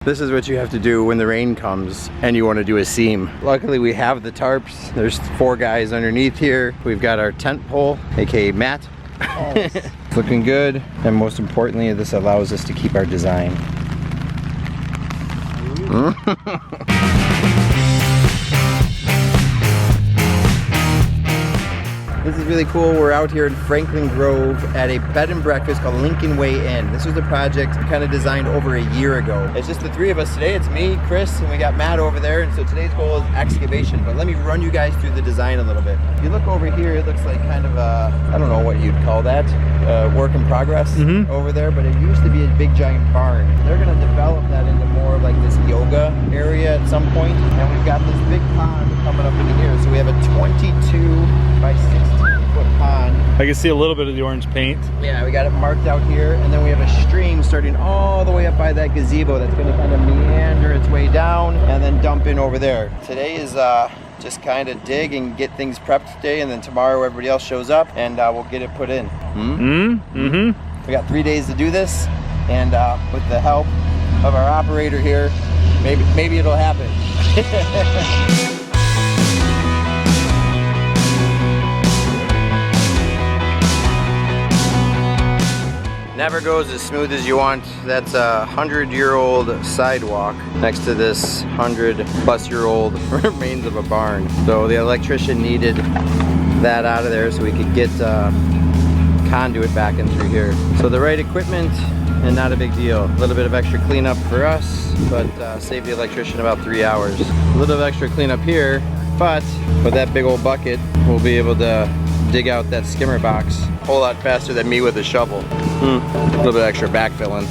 This is what you have to do when the rain comes and you want to do a seam. Luckily we have the tarps. There's 4 guys underneath here. We've got our tent pole, aka Matt. Yes. It's looking good, and most importantly, this allows us to keep our design. This is really cool. We're out here in Franklin Grove at a bed and breakfast called Lincoln Way Inn. This was a project kind of designed over a year ago. It's just the 3 of us today. It's me, Chris, and we got Matt over there. And so today's goal is excavation. But let me run you guys through the design a little bit. If you look over here, it looks like kind of a, I don't know what you'd call that, work in progress over there. But it used to be a big giant barn. They're going to develop that into more of like this yoga area at some point. And we've got this big pond coming up into here. So we have a 22 by 16 foot pond. I can see a little bit of the orange paint. Yeah, we got it marked out here, and then we have a stream starting all the way up by that gazebo that's going to kind of meander its way down and then dump in over there. Today is just kind of dig and get things prepped today, and then tomorrow everybody else shows up and we'll get it put in. We got 3 days to do this, and with the help of our operator here, maybe it'll happen. Never goes as smooth as you want. That's a 100-year-old sidewalk next to this 100-plus-year-old remains of a barn. So the electrician needed that out of there so we could get conduit back in through here. So the right equipment and not a big deal. A little bit of extra cleanup for us, but save the electrician about 3 hours. A little extra cleanup here, but with that big old bucket, we'll be able to dig out that skimmer box a whole lot faster than me with a shovel. A little bit extra backfilling.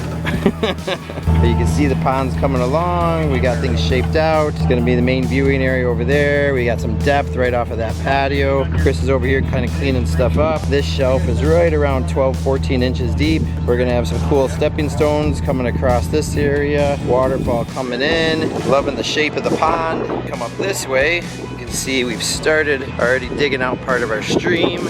You can see the ponds coming along. We got things shaped out. It's gonna be the main viewing area over there. We got some depth right off of that patio. Chris is over here kind of cleaning stuff up. This shelf is right around 12-14 inches deep. We're gonna have some cool stepping stones coming across this area. Waterfall coming in. Loving the shape of the pond. Come up this way. See, we've started already digging out part of our stream.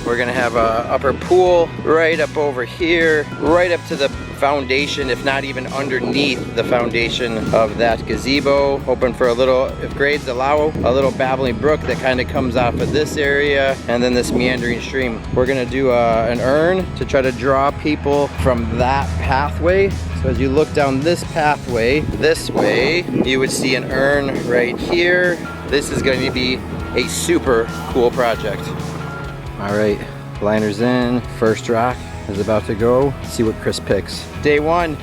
We're gonna have a upper pool right up over here, right up to the foundation, if not even underneath the foundation of that gazebo. Hoping for a little, if grades allow, a little babbling brook that kind of comes off of this area, and then this meandering stream. We're gonna do an urn to try to draw people from that pathway. So as you look down this pathway, this way, you would see an urn right here. This is going to be a super cool project. All right, liners in, first rock is about to go. Let's see what Chris picks. Day one.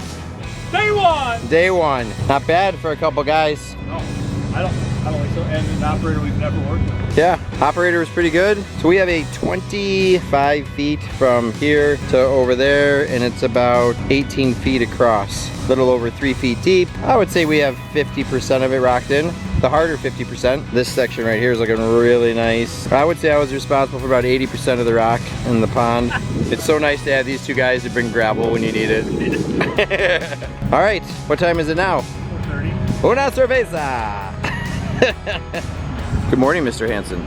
Day one! Day one. Not bad for a couple guys. No, I don't think so. And an operator we've never worked with. Yeah, operator was pretty good. So we have a 25 feet from here to over there, and it's about 18 feet across. A little over 3 feet deep. I would say we have 50% of it rocked in. The harder 50%. This section right here is looking really nice. I would say I was responsible for about 80% of the rock in the pond. It's so nice to have these 2 guys to bring gravel when you need it. All right, what time is it now? 4:30. Una cerveza! Good morning, Mr. Hansen.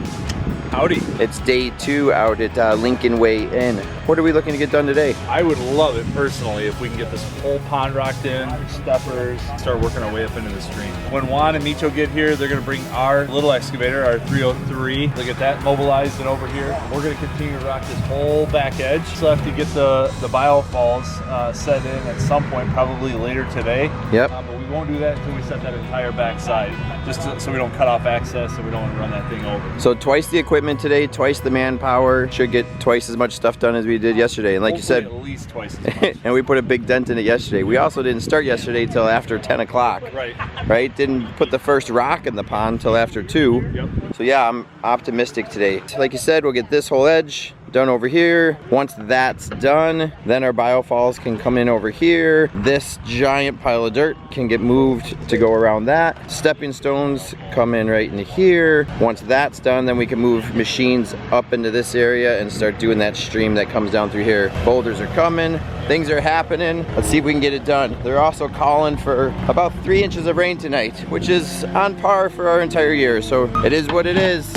Howdy. It's day 2 out at Lincoln Way Inn. What are we looking to get done today? I would love it personally if we can get this whole pond rocked in, steppers, start working our way up into the stream. When Juan and Micho get here, they're gonna bring our little excavator, our 303. They'll get that mobilized and over here. We're gonna continue to rock this whole back edge. So have to get the biofalls set in at some point, probably later today. Yep. But we won't do that until we set that entire back side, just so we don't cut off access and we don't want to run that thing over. So twice the equipment today, twice the manpower. Should get twice as much stuff done as we did yesterday. And like Hopefully you said, at least twice as much. and we put a big dent in it yesterday. We also didn't start yesterday till after 10 o'clock. Right? Didn't put the first rock in the pond till after 2. Yep. So yeah, I'm optimistic today. Like you said, we'll get this whole edge done over here. Once that's done, then our biofalls can come in over here. This giant pile of dirt can get moved to go around that. Stepping stones come in right into here. Once that's done, then we can move machines up into this area and start doing that stream that comes down through here. Boulders are coming. Things are happening. Let's see if we can get it done. They're also calling for about 3 inches of rain tonight, which is on par for our entire year. So it is what it is.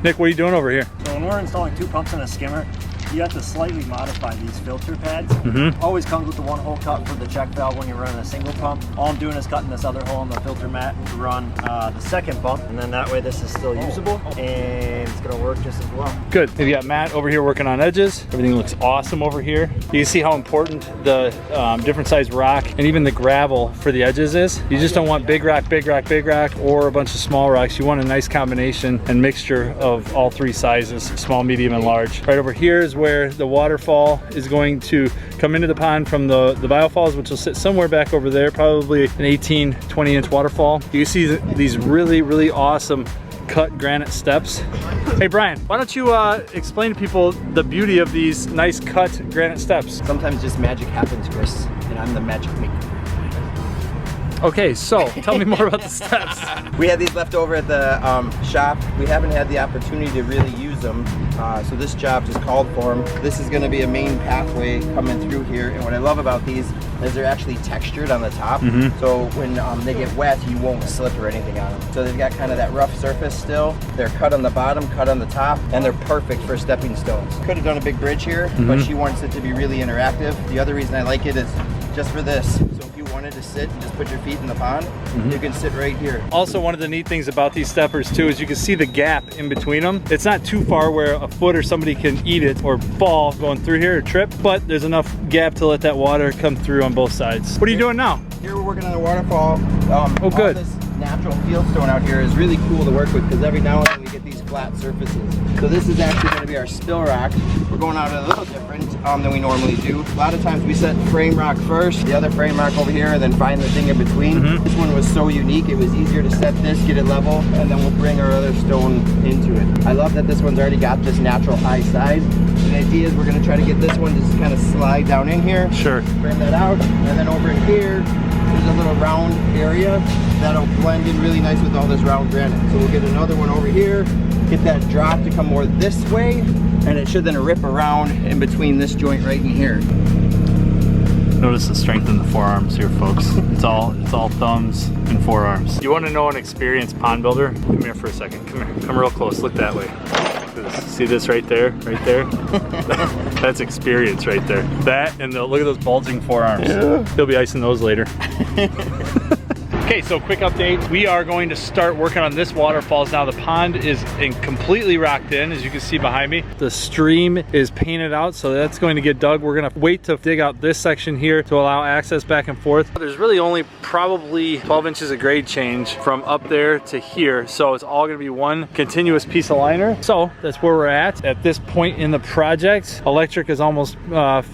Nick, what are you doing over here? So when we're installing 2 pumps and a skimmer, You have to slightly modify these filter pads. Mm-hmm. Always comes with the one hole cut for the check valve when you're running a single pump. All I'm doing is cutting this other hole in the filter mat to run the second pump, and then that way this is still usable and it's gonna work just as well. Good. We've got Matt over here working on edges. Everything looks awesome over here. You can see how important the different size rock and even the gravel for the edges is. You just don't want big rock, big rock, big rock, or a bunch of small rocks. You want a nice combination and mixture of all three sizes, small, medium, and large. Right over here is where the waterfall is going to come into the pond from the biofalls, which will sit somewhere back over there, probably an 18, 20-inch waterfall. You can see these really, really awesome cut granite steps. Hey Brian, why don't you explain to people the beauty of these nice cut granite steps? Sometimes just magic happens, Chris, and I'm the magic maker. Okay, so tell me more about the steps. We had these left over at the shop. We haven't had the opportunity to really use them, so this job just called for them. This is going to be a main pathway coming through here, and what I love about these is they're actually textured on the top, so when they get wet, you won't slip or anything on them. So they've got kind of that rough surface still. They're cut on the bottom, cut on the top, and they're perfect for stepping stones. Could have done a big bridge here, but she wants it to be really interactive. The other reason I like it is just for this. So if you wanted to sit and just put your feet in the pond, you can sit right here. Also, one of the neat things about these steppers too is you can see the gap in between them. It's not too far where a foot or somebody can eat it or fall going through here or trip, but there's enough gap to let that water come through on both sides. What are you doing now? Here we're working on a waterfall. Oh, good. All this natural fieldstone out here is really cool to work with because every now and then we get these flat surfaces. So this is actually going to be our spill rock. We're going out a little different than we normally do. A lot of times we set frame rock first, the other frame rock over here, and then find the thing in between. This one was so unique, it was easier to set this, get it level, and then we'll bring our other stone into it. I love that this one's already got this natural high side. The idea is we're going to try to get this one to just kind of slide down in here. Sure. Bring that out, and then over in here, there's a little round area that'll blend in really nice with all this round granite. So we'll get another one over here, get that drop to come more this way, and it should then rip around in between this joint right in here. Notice the strength in the forearms here, folks. It's all thumbs and forearms. You want to know an experienced pond builder? Come here for a second. Come here. Come real close. Look that way. See this right there? Right there? That's experience right there. That and look at those bulging forearms. Yeah. He'll be icing those later. Okay, so quick update. We are going to start working on this waterfalls now. The pond is completely rocked in, as you can see behind me. The stream is painted out, so that's going to get dug. We're gonna wait to dig out this section here to allow access back and forth. There's really only probably 12 inches of grade change from up there to here, so it's all gonna be one continuous piece of liner. So that's where we're at this point in the project. Electric is almost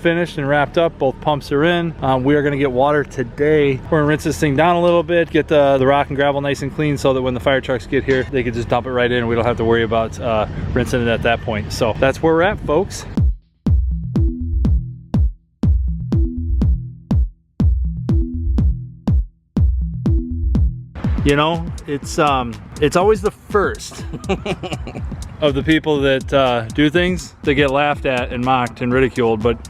finished and wrapped up. Both pumps are in. We are gonna get water today. We're gonna rinse this thing down a little bit, get the rock and gravel nice and clean so that when the fire trucks get here, they can just dump it right in. We don't have to worry about rinsing it at that point. So that's where we're at, folks. You know, it's always the first of the people that do things that get laughed at and mocked and ridiculed, but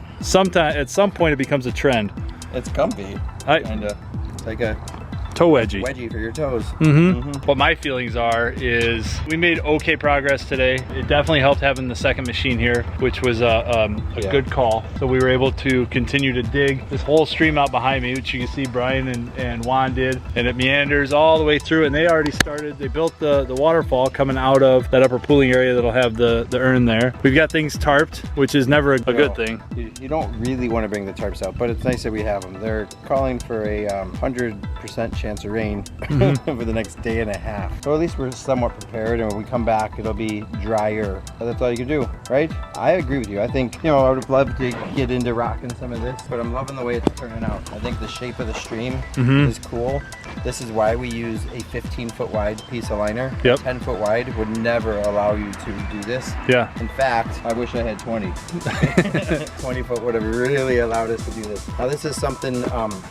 at some point it becomes a trend. It's comfy, kinda like a toe wedgie. Wedgie for your toes. What my feelings is we made okay progress today. It definitely helped having the second machine here, which was a good call. So we were able to continue to dig this whole stream out behind me, which you can see Brian and Juan did, and it meanders all the way through, and they already started. They built the waterfall coming out of that upper pooling area that'll have the urn there. We've got things tarped, which is never a good thing. You don't really want to bring the tarps out, but it's nice that we have them. They're calling for a 100% chance of rain for the next day and a half. So at least we're somewhat prepared, and when we come back, it'll be drier. But that's all you can do, right? I agree with you. I think, you know, I would love to get into rocking some of this, but I'm loving the way it's turning out. I think the shape of the stream is cool. This is why we use a 15-foot wide piece of liner. Yep. 10-foot wide would never allow you to do this. Yeah. In fact, I wish I had 20. 20-foot would have really allowed us to do this. Now this is something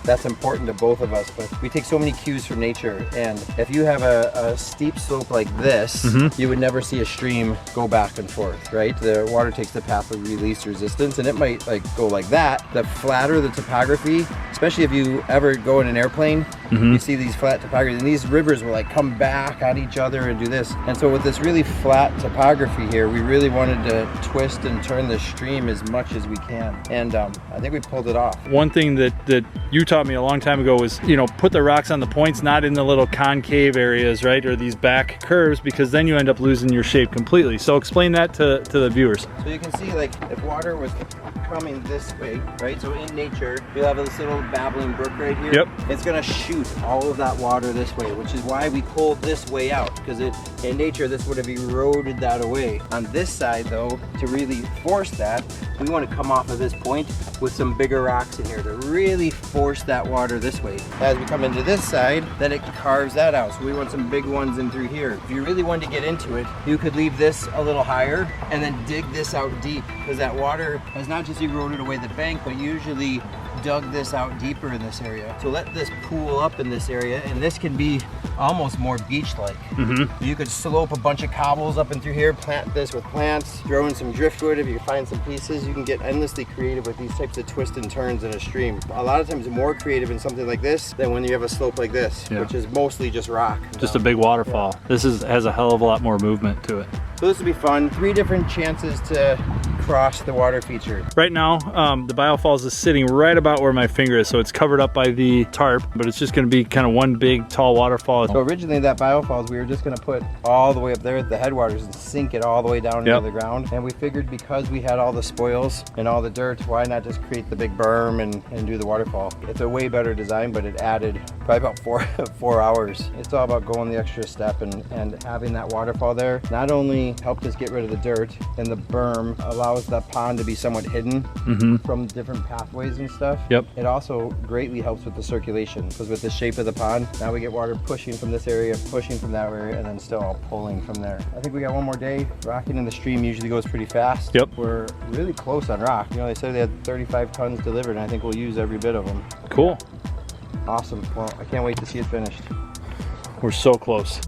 that's important to both of us, but we take so many cues from nature, and if you have a steep slope like this, you would never see a stream go back and forth, right? The water takes the path of least resistance, and it might like go like that. The flatter the topography, especially if you ever go in an airplane, you see these flat topography, and these rivers will like come back on each other and do this. And so with this really flat topography here, we really wanted to twist and turn the stream as much as we can. And I think we pulled it off. One thing that you taught me a long time ago was, you know, put the rocks on the points, not in the little concave areas, right? Or these back curves, because then you end up losing your shape completely. So explain that to the viewers. So you can see, like, if water was coming this way, right? So in nature, you have this little babbling brook right here. Yep. It's gonna shoot all of that water this way, which is why we pulled this way out, because in nature, this would have eroded that away. On this side though, to really force that, we want to come off of this point with some bigger rocks in here to really force that water this way. As we come into this side, then it carves that out. So we want some big ones in through here. If you really wanted to get into it, you could leave this a little higher and then dig this out deep, because that water has not just eroded away the bank, but usually dug this out deeper in this area. So let this pool up in this area, and this can be almost more beach-like. You could slope a bunch of cobbles up and through here, plant this with plants, throw in some driftwood. If you find some pieces, you can get endlessly creative with these types of twists and turns in a stream. A lot of times more creative in something like this than when you have a slope like this, which is mostly just rock. Just a big waterfall. This has a hell of a lot more movement to it. So this will be fun. 3 different chances to cross the water feature. Right now, the biofalls is sitting right about where my finger is, so it's covered up by the tarp, but it's just gonna be kind of one big tall waterfall. So originally that biofalls, we were just gonna put all the way up there at the headwaters and sink it all the way down into the ground. And we figured because we had all the spoils and all the dirt, why not just create the big berm and do the waterfall? It's a way better design, but it added probably about 4 hours. It's all about going the extra step, and having that waterfall there not only helped us get rid of the dirt, and the berm allows that pond to be somewhat hidden from different pathways and stuff. It also greatly helps with the circulation, because with the shape of the pond, now we get water pushing from this area, pushing from that area, and then still all pulling from there. I think we got one more day. Rocking in the stream usually goes pretty fast. We're really close on rock. You know, they said they had 35 tons delivered, and I think we'll use every bit of them. Cool. Awesome. Well, I can't wait to see it finished. We're so close.